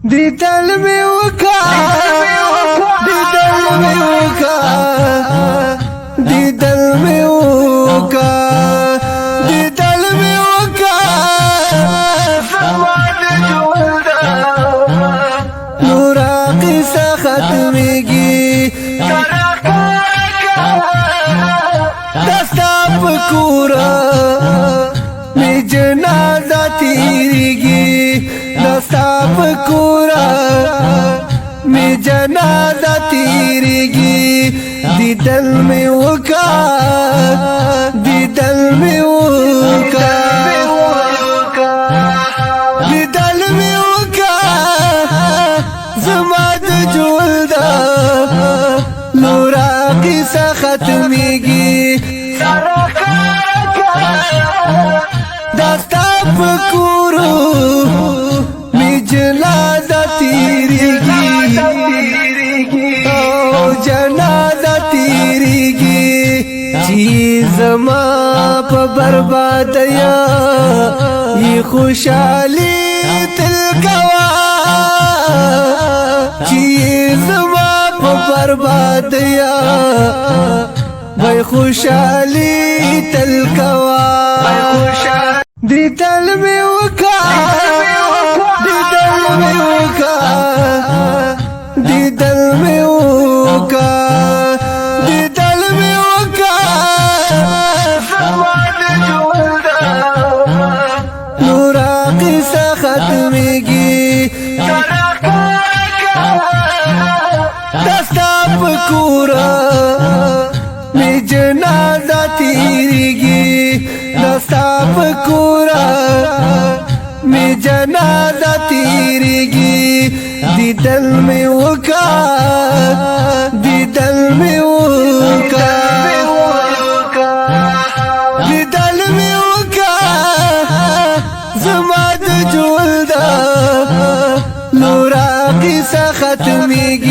دیدل می وکا دیدل می وکا دیدل می وکا دیدل می وکا زمان جولدا نورا قصه ختمیگی دستا پکورا می جنازه تیریگی دستا پکورا می جنازه تیریگی دیدل می وکا دیدل می وکا دیدل می وکا زما د جولدا نورا قصه ختمیگی دستا پکورو می جنازه تیریگی او جنازه تیریگی چیز ما پا بربادیا یہ خوشحالی تلکوا چیز ما پا بربادیا بھائی خوشحالی تلکوا دیدل می وکا دیدل می وکا دیدل می وکا دیدل می وکا زمان جولدا نورا قصه ختمیگی دستا پکورا می جنازه تیریگی دستا پکورا می جنازه تیریگی دیدل می وکا دیدل می وکا دیدل می وکا زما د جولدا نورا قصه ختمیگی